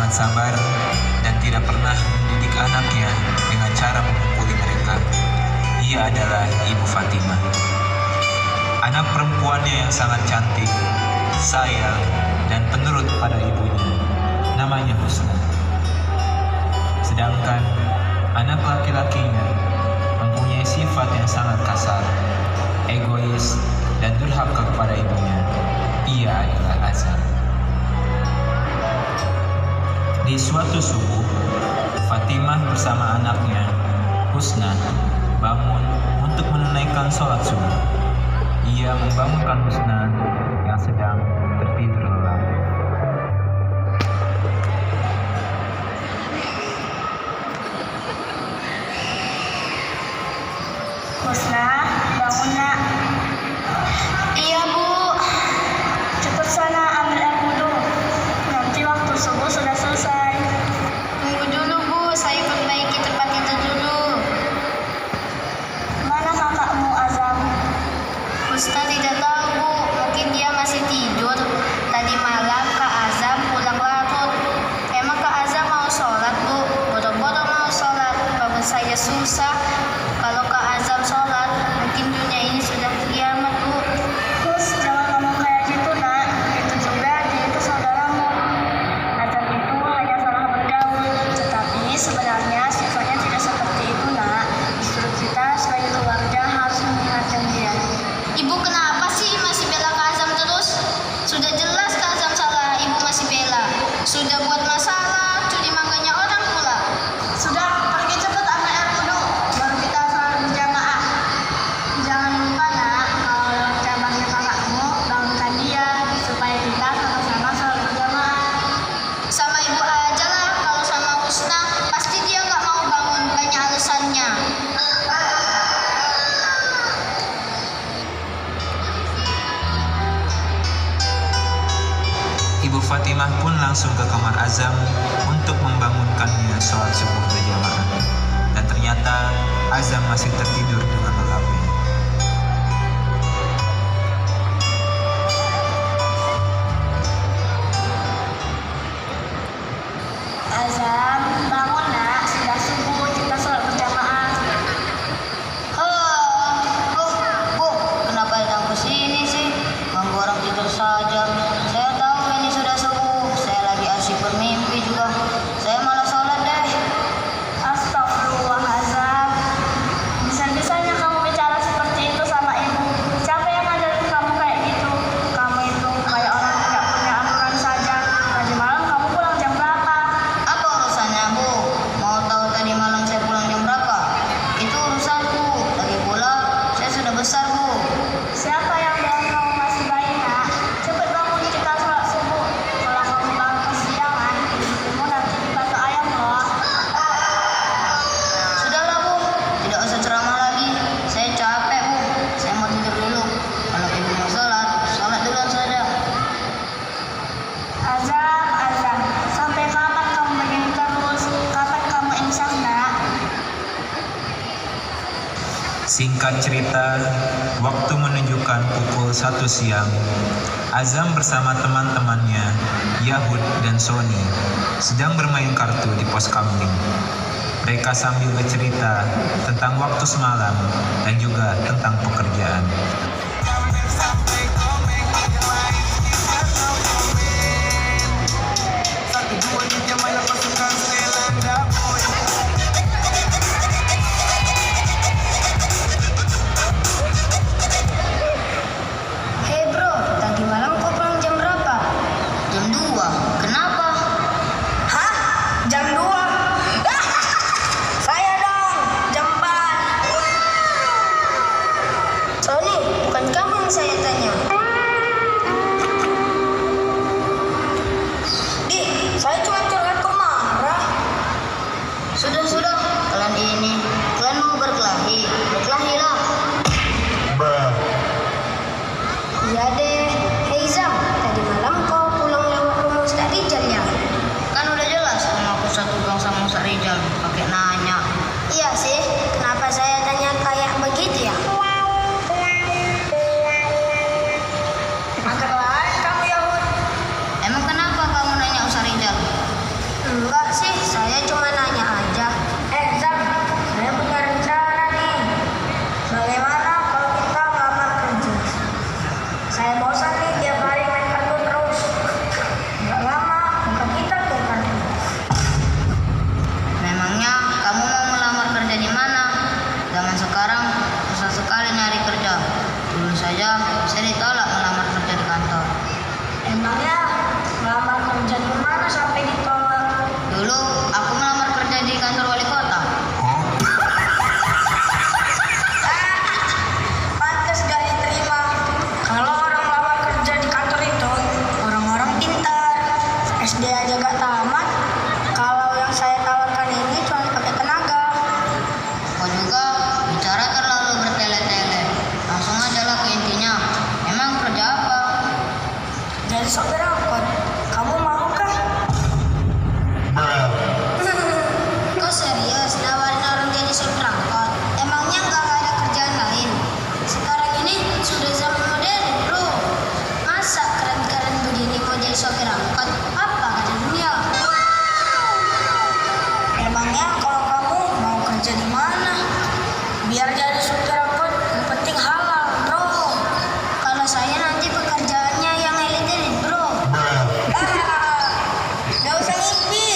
sangat sabar dan tidak pernah mendidik anaknya dengan cara memukuli mereka. Ia adalah Ibu Fatimah. Anak perempuannya yang sangat cantik, sayang, dan penurut pada ibunya. Namanya Husna. Sedangkan anak laki-lakinya mempunyai sifat yang sangat kasar, egois, dan durhaka kepada ibunya. Ia adalah Azam. Di suatu subuh, Fatimah bersama anaknya, Husna, bangun untuk menunaikan sholat subuh. Ia membangunkan Husna yang sedang tertidur lelap. Husna, bangun nak. Iya Bu. Cepat sana ambil air wudhu. Nanti waktu subuh sudah selesai. Tunggu dulu Bu, saya perbaiki tempat tidur dulu. Mana kakakmu Azam? Ustaz tidak tahu Bu, mungkin dia masih tidur. Tadi malam Kak Azam pulang larut. Emang Kak Azam mau sholat Bu? Boro-boro mau sholat, bangun saya susah. Kalau Kak Azam sholat, mungkin dunia ini sudah kiamat Bu. Hus, jangan ngomong kayak gitu nak. Itu juga dia itu saudaramu. Azam itu hanya salah bergaul, tetapi sebenarnya sifatnya tidak seperti itu nak. Justru kita sebagai keluarga harus mengingatkan dia. Ibu kenapa sih masih bela Kak Azam terus? Sudah jelas Kak Azam salah, Ibu masih bela. Sudah buat masalah, curi mangganya orang pula. Sudah, pergi cepat ambil air wudhu, baru kita sholat berjamaah. Jangan lupa nak, kalau lewat cabangnya kakakmu, bangunkan dia supaya kita sama-sama sholat berjamaah. Sama Ibu aja lah, kalau sama Husna, pasti dia nggak mau bangun, banyak alasannya. Ibu Fatimah pun langsung ke kamar Azam untuk membangunkannya sholat subuh berjamaah. Dan ternyata Azam masih tertidur dengan lelapnya. Azam, bangun nak, sudah subuh, kita sholat berjamaah. Bu, kenapa datang ke sini sih? Ganggu orang tidur saja. Saya tahu ini sudah subuh, saya lagi asyik bermimpi juga. Saya malah sholat deh. Astagfirullah Azam. Bisa-bisanya kamu bicara seperti itu sama ibu. Siapa yang ngajarin kamu kayak gitu? Kamu itu kayak orang tidak punya aturan saja. Tadi malam kamu pulang jam berapa? Apa urusannya Bu? Mau tahu tadi malam saya pulang jam berapa? Itu urusanku. Lagi pula saya sudah besar Bu. Siapa yang bilang kamu masih bayi nak? Cepat bangun kita sholat subuh. Kalau kamu bangun kesiangan, ibumu nanti dipatok ayam loh. Sudahlah Bu, tidak usah ceramah lagi. Saya capek Bu, saya mau tidur dulu. Kalau Ibu mau sholat, sholat duluan saja. Azam, sampai kapan kamu begini terus? Kapan kamu insaf nak? Singkat cerita, waktu menunjukkan pukul 1 siang, Azam bersama teman-temannya, Yahud dan Sony, sedang bermain kartu di pos kamling. Mereka sambil bercerita tentang waktu semalam dan juga tentang pekerjaan. Hei bro, tadi malam kau pulang jam berapa? Jam 2. Kenapa? Hah? Jam 2? Saya dong, jam 4. Sony, Gak usah ngimpi.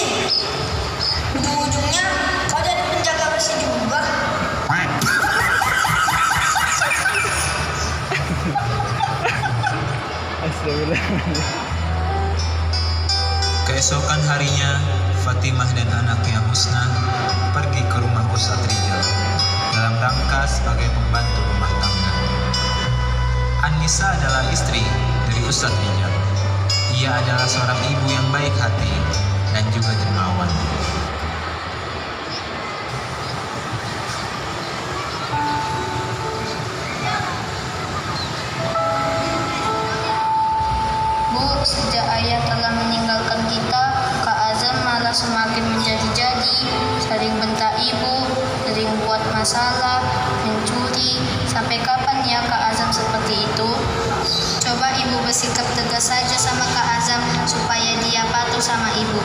Ujung-ujungnya kau jadi penjaga besi juga. Keesokan harinya, Fatimah dan anaknya Husna pergi ke rumah Ustadz Rijal dalam rangka sebagai pembantu rumah tangga. Anissa adalah istri dari Ustadz Rijal. Ia adalah seorang ibu yang baik hati dan juga dermawan. Bu, sejak ayah telah meninggalkan kita, Kak Azam malah semakin menjadi-jadi, sering bentak ibu, sering buat masalah, mencuri. Sampai kapan ya Kak Azam seperti itu? Coba ibu bersikap tegas saja sama Kak Azam supaya dia patuh sama ibu.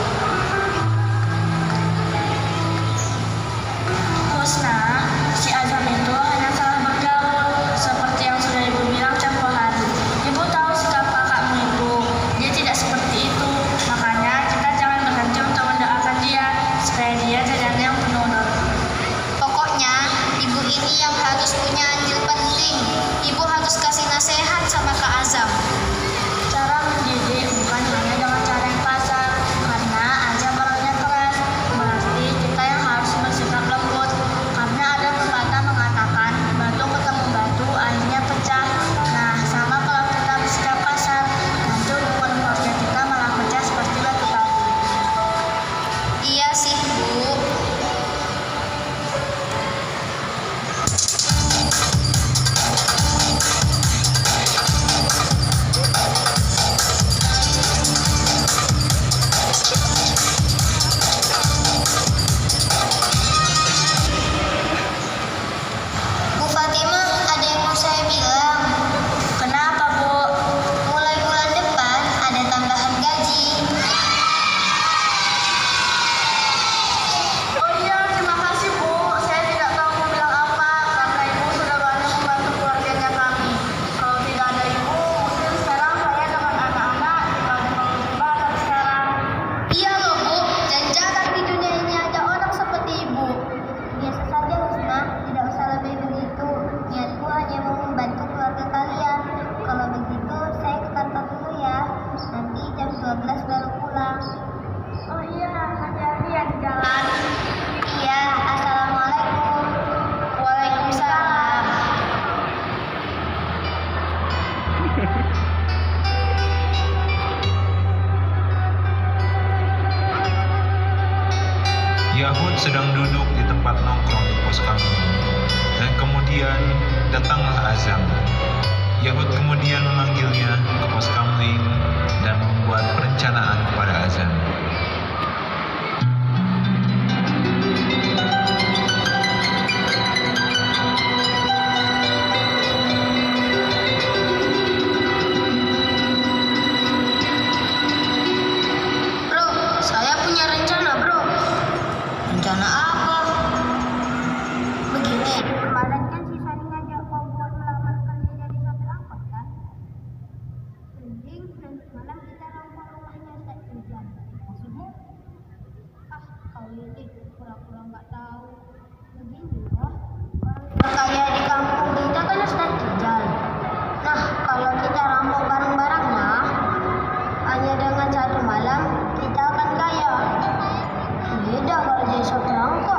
Husna, si Azam itu hanya salah bergaul, seperti yang sudah ibu bilang tempo hari. Ibu tahu sikap kakakmu itu, dia tidak seperti itu. Makanya kita jangan berhenti untuk mendoakan dia, supaya dia jadi yang penurut. Pokoknya ibu ini yang harus punya andil penting. Ibu harus kasih nasihat sama Kak Azam. Cara mendidik bukan hanya dengan cara yang kasar, karena Azam orangnya keras. Berarti kita yang harus bersikap lembut, karena ada pepatah mengatakan batu ketemu batu akhirnya pecah. Nah, sama kalau kita bersikap kasar, nanti hubungan keluarga kita malah pecah seperti batu tadi. Iya sih, Bu. Bu Fatimah, ada yang mau saya bilang. Kenapa, Bu? Mulai bulan depan ada tambahan gaji. Oh iya, terima kasih Bu. Saya tidak tahu mau bilang apa, karena Ibu sudah banyak membantu keluarganya kami. Kalau tidak ada Ibu, mungkin sekarang saya dengan anak-anak tinggal di Bogor Barat sekarang. Iya loh Bu, dan jarang di dunia ini ada orang seperti ibu. Biasa saja Husna, tidak usah lebih begitu. Niatku hanya mau membantu keluarga kalian. Kalau begitu saya ke kantor dulu ya. Nanti jam 12 baru pulang. Oh iya, hati-hati ya di jalan. Iya, assalamualaikum. Waalaikumsalam. Yahud sedang duduk di tempat nongkrong di pos kampung, dan kemudian datanglah Azam. Yahud kemudian memanggilnya ke pos kamling dan membuat perencanaan kepada Azam. Bro, saya punya rencana, Bro. Rencana apa? Begini, kemarin kan si Sani ngajak kau buat melamar kerja jadi sopir angkot kan? Mending nanti malam kita rampok rumahnya Ustaz Rijal. Maksudnya? Kau ini pura-pura nggak tahu. Begini loh, orang kaya di kampung kita kan Ustaz Rijal. Nah, kalau kita rampok barang-barangnya, hanya dengan satu malam kita akan kaya. Beda kalau jadi sopir angkot.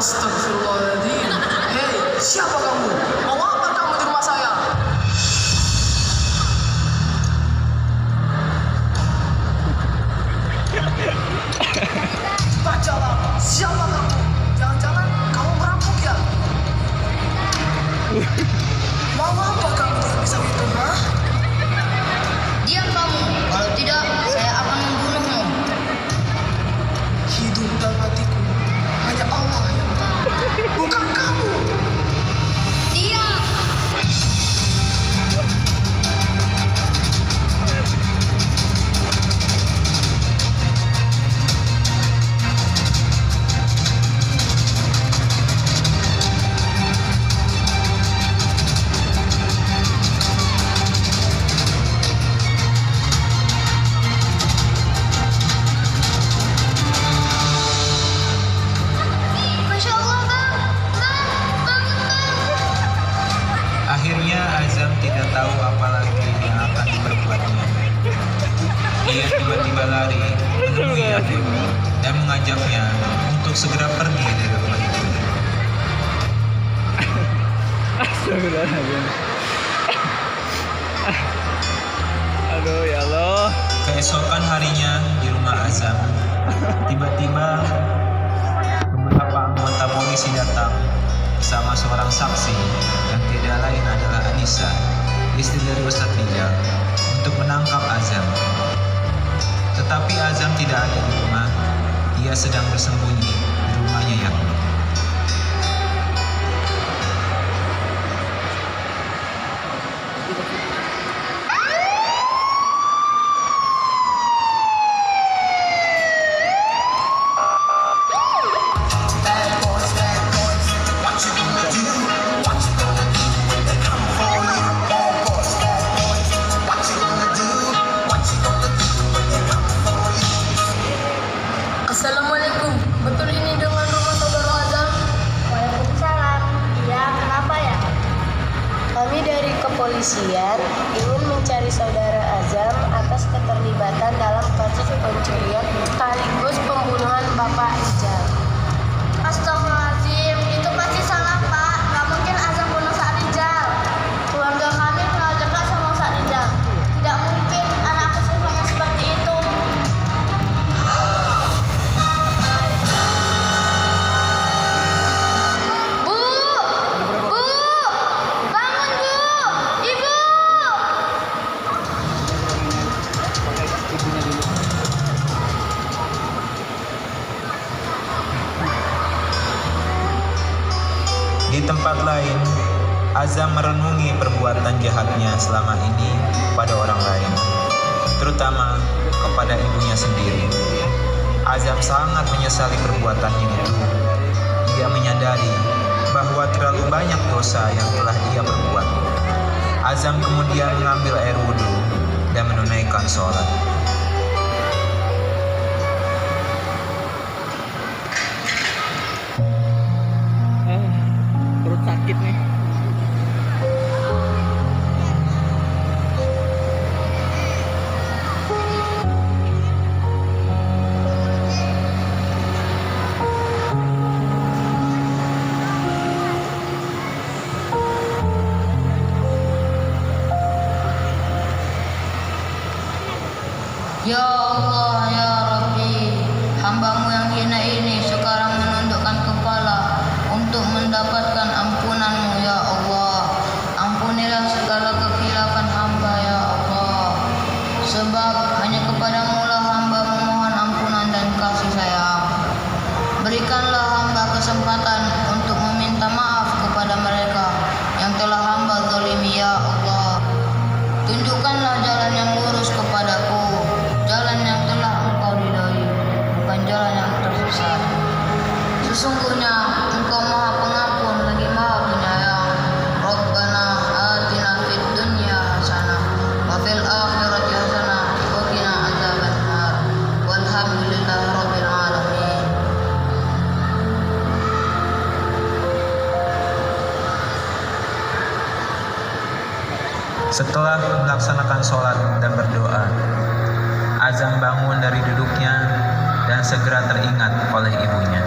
Astagfirullahaladzim. Hei, siapa kamu? Mau apa kamu di rumah saya? Bacalah, siapa kamu? Jangan-jangan kamu merampok ya? Mau apa kamu tidak bisa itu, ha? Diam kamu, kalau tidak saya akan membunuhmu. Hidup dan matiku hanya Allah yang tahu, bukan kamu. Diam. Masya Allah, Bang. Bang, Akhirnya Azam tidak tahu apa lagi yang akan diperbuatnya. Ia tiba-tiba lari menemui Yahud dan mengajaknya untuk segera pergi dari rumah itu. Astagfirullahaladzim. Aduh ya Allah. Keesokan harinya di rumah Azam, tiba-tiba beberapa anggota polisi datang bersama seorang saksi yang tidak lain adalah Anissa, istri dari Ustadz Rijal, untuk menangkap Azam. Tetapi Azam tidak ada di rumah, ia sedang bersembunyi di rumahnya Yahud. Assalamualaikum. Betul ini dengan rumah saudara Azam? Waalaikumsalam. Iya, kenapa ya? Kami dari kepolisian ingin mencari saudara Azam atas keterlibatan dalam kasus pencurian sekaligus pembunuhan Bapak Rijal. Astagfirullahaladzim, itu pasti salah Pak. Gak mungkin Azam bunuh Ustadz Rijal. Keluarga kami kenal dekat sama Ustadz Rijal. Tidak mungkin anakku sifatnya seperti itu. Bu! Bu! Bangun, Bu! Ibu! Di tempat lain, Azam merenungi perbuatan jahatnya selama ini pada orang lain, terutama kepada ibunya sendiri. Azam sangat menyesali perbuatannya itu. Ia menyadari bahwa terlalu banyak dosa yang telah ia perbuat. Azam kemudian mengambil air wudhu dan menunaikan sholat. Perut sakit nih. Ya Allah, ya Rabbi, hambamu yang hina ini sekarang menundukkan kepala untuk mendapatkan ampunanmu, ya Allah. Ampunilah segala kekhilafan hamba, ya Allah. Sebab hanya kepadamu lah hamba memohon ampunan dan kasih sayang. Berikanlah hamba kesempatan untuk meminta maaf kepada mereka yang telah hamba zalimi, ya Allah. Tunjukkanlah jalan yang lurus kepadaku, jalan yang telah engkau ridhoi, bukan jalan yang tersesat. Sesungguhnya engkau maha pengampun lagi maha penyayang. Rabbana atina fid dunya hasanah wa fil akhirati hasanah wa qina adzabannar. Walhamdulillahi rabbil alamin. Setelah melaksanakan sholat dan berdoa, Azam bangun dari duduknya dan segera teringat oleh ibunya.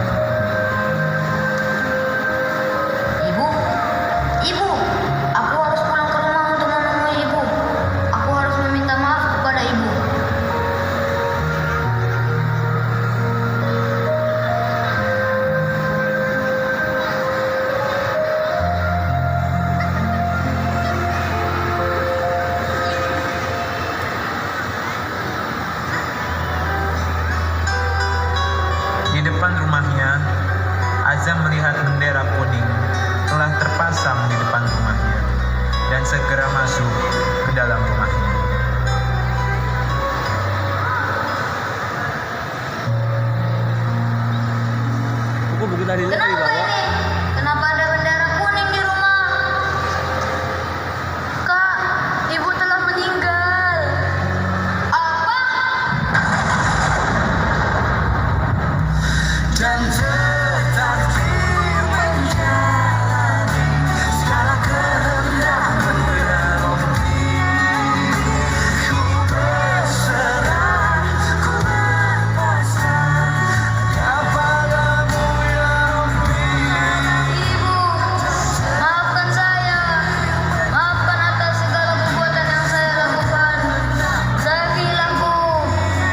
di depan rumahnya dan segera masuk ke dalam rumahnya. Buku tadi itu Kenapa dibawa. ini? Kenapa ada bendera kuning di rumah? Kak, ibu telah meninggal. Apa? Dan tetap menjalani segala kehendakmu ya Rabbi. Ku berserah, ku berpasrah kepadamu ya Rabbi. Ibu, maafkan saya. Maafkan atas segala perbuatan yang saya lakukan. Saya bilang, Bu.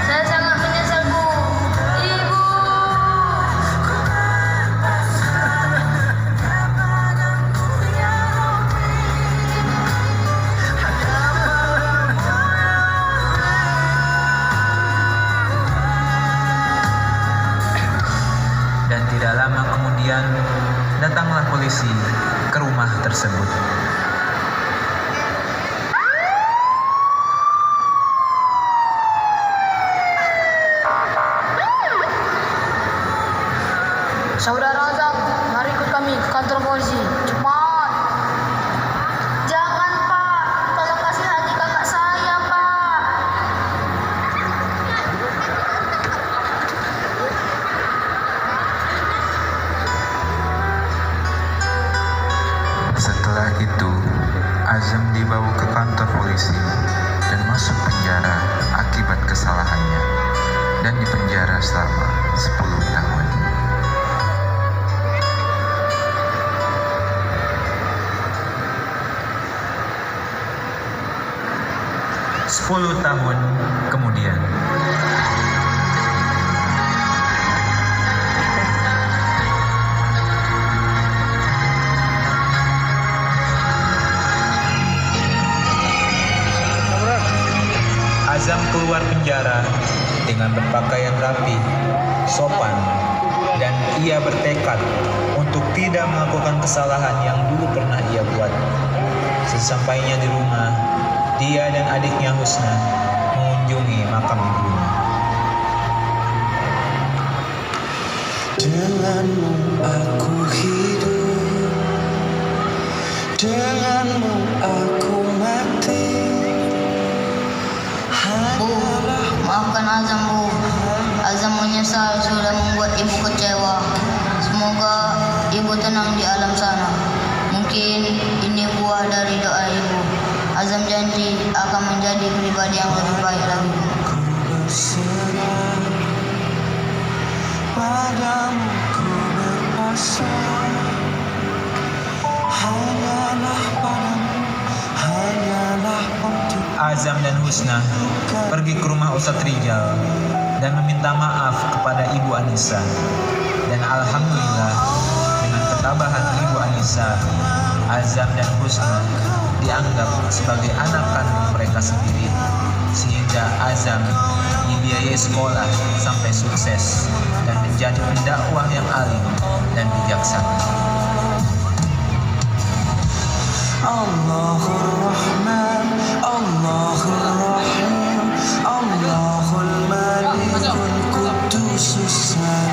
Saya sangat menyesal, Bu. Ibu. Dan tidak lama kemudian datanglah polisi ke rumah tersebut. Saudara Azam, mari ikut kami ke kantor polisi. Cepat. Jangan, Pak. Tolong kasih lagi kakak saya, Pak. Setelah itu, Azam dibawa ke kantor polisi dan masuk penjara akibat kesalahannya dan dipenjara selama 10 tahun. Sepuluh tahun kemudian. Azam keluar penjara dengan berpakaian rapi, sopan, dan ia bertekad untuk tidak melakukan kesalahan yang dulu pernah ia buat. Sesampainya di rumah, dia dan adiknya Husna mengunjungi makam ibunya. Denganmu aku hidup, denganmu aku mati. Bu, maafkan Azam, Bu. Azam menyesal sudah membuat ibu kecewa. Semoga ibu tenang di alam sana. Mungkin ini buah dari doa ibu. Azam janji akan menjadi pribadi yang lebih baik lagi. Ku berserah padamu, ku berpasrah. Hanyalah padamu, hanyalah untuk Azam dan Husna pergi ke rumah Ustadz Rijal dan meminta maaf kepada Ibu Anissa. Dan alhamdulillah, dengan ketabahan Ibu Anissa, Azam dan Husna dianggap sebagai anak kandung mereka sendiri, sehingga Azam dibiayai sekolah sampai sukses dan menjadi pendakwah yang alim dan bijaksana. Allahur Rahman, Allahur Rahim, Allahul Malikul Qudusus Salam.